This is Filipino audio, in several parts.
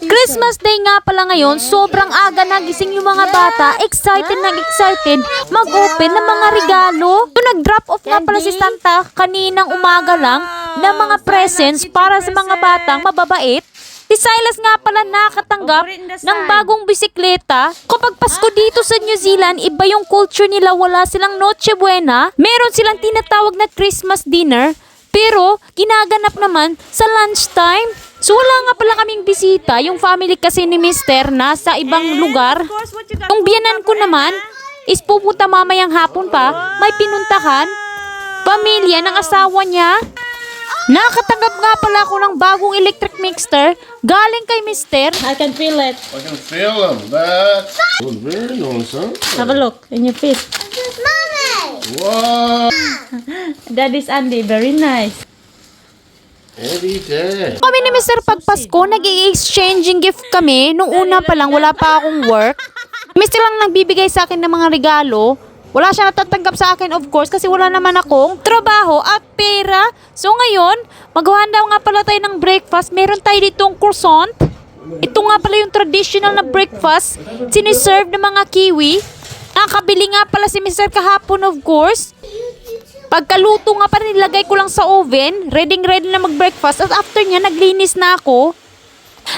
Christmas Day nga pala ngayon, sobrang aga nagising yung mga bata, excited mag-open ng mga regalo. So, nag-drop off nga pala si Santa kaninang umaga lang ng mga presents para sa mga batang mababait. Si Silas nga pala nakatanggap ng bagong bisikleta. Kapag Pasko dito sa New Zealand, iba yung culture nila, wala silang Noche Buena. Meron silang tinatawag na Christmas dinner, pero ginaganap naman sa lunchtime. So wala nga pala kaming bisita, yung family kasi ni Mister nasa ibang lugar. Yung biyanan ko naman is pupunta mamayang hapon pa, may pinuntahan pamilya ng asawa niya. Nakatanggap nga pala ako ng bagong electric mixer galing kay Mister. I can feel it. I can feel them. That was very nice, huh? Have a look in your feet. Wow! That is Andy. Very nice. Every day. Kami ni Mister pag Pasko, nag-i-exchanging gift kami. Nung una pa lang, wala pa akong work. Mister lang nagbibigay sa akin ng mga regalo. Wala siya natatanggap sa akin, of course, kasi wala naman akong trabaho at pera. So ngayon, maghahanda nga pala tayo ng breakfast. Meron tayo ditong croissant. Ito nga pala yung traditional na breakfast. Siniserve ng mga Kiwi. Nakabili nga pala si Mr. kahapon, of course. Pagkaluto nga pala, nilagay ko lang sa oven. Ready na mag-breakfast. At after niya, naglinis na ako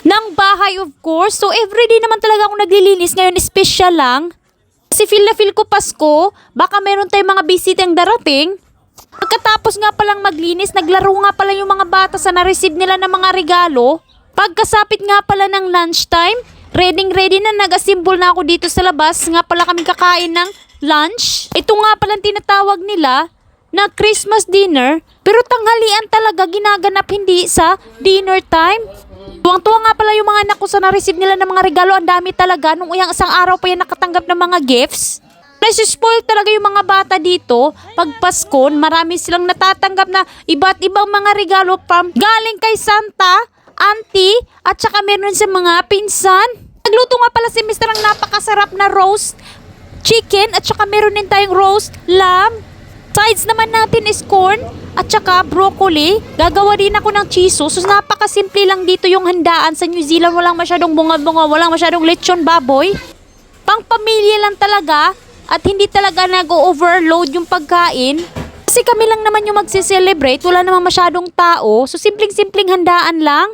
ng bahay, of course. So everyday naman talaga ako naglilinis. Ngayon, special lang. Kasi feel na feel ko Pasko, baka meron tayong mga bisitang darating. Pagkatapos nga palang maglinis, naglaro nga pala yung mga bata sa na-receive nila ng mga regalo. Pagkasapit nga pala ng lunchtime, ready na, nag-assemble na ako dito sa labas. Nga pala kami kakain ng lunch. Ito nga palang tinatawag nila na Christmas dinner, pero tanghalian talaga ginaganap, hindi sa dinner time. Tuwang-tuwa nga pala yung mga anak ko sa na-receive nila ng mga regalo. Ang dami talaga. Nung isang araw pa yan nakatanggap ng mga gifts. Nasi-spoil talaga yung mga bata dito. Pag Pasko, marami silang natatanggap na iba't ibang mga regalo from galing kay Santa, Auntie, at saka meron sa mga pinsan. Nagluto nga pala si Mr. ng napakasarap na roast chicken at saka meron din tayong roast lamb. Sides naman natin is corn at saka broccoli. Gagawa din ako ng chiso. So napakasimple lang dito yung handaan sa New Zealand. Walang masyadong bunga-bunga, walang masyadong lechon baboy. Pang pamilya lang talaga at hindi talaga nag-overload yung pagkain. Kasi kami lang naman yung magse-celebrate. Wala namang masyadong tao. So simpleng-simpleng handaan lang.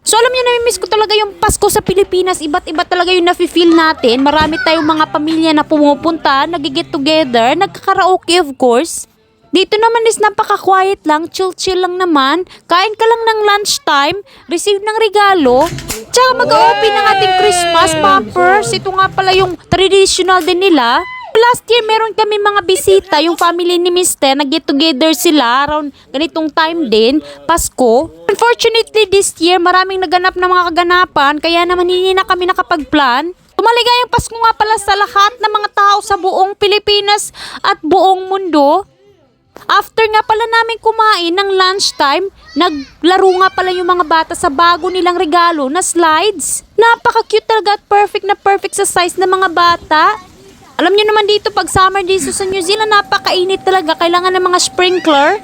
So alam niyo, nami-miss ko talaga yung Pasko sa Pilipinas. Iba't iba talaga yung nafe-feel natin. Marami tayong mga pamilya na pumupunta, nag-get together, nagkakaraoke of course. Dito naman is napaka-quiet lang, chill lang naman. Kain ka lang ng lunchtime, receive ng regalo, tsaka mag-open ng ating Christmas pampers. Ito nga pala yung traditional din nila. Last year, meron kami mga bisita, yung family ni Mister, nag-get together sila around ganitong time din, Pasko. Unfortunately, this year, maraming naganap na mga kaganapan, kaya naman hindi na kami nakapag-plan. Maligayang Pasko nga pala sa lahat ng mga tao sa buong Pilipinas at buong mundo. After nga pala namin kumain ng lunchtime, naglaro nga pala yung mga bata sa bago nilang regalo na slides. Napaka-cute talaga at perfect sa size ng mga bata. Alam niyo naman dito, pag summer dito sa New Zealand, napakainit talaga. Kailangan ng mga sprinkler.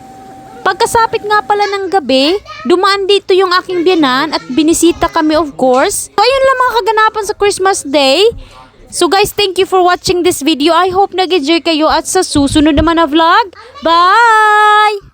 Pagkasapit nga pala ng gabi, dumaan dito yung aking biyanan at binisita kami of course. So ayun lang mga kaganapan sa Christmas Day. So guys, thank you for watching this video. I hope nag-enjoy kayo at sa susunod naman na vlog. Bye!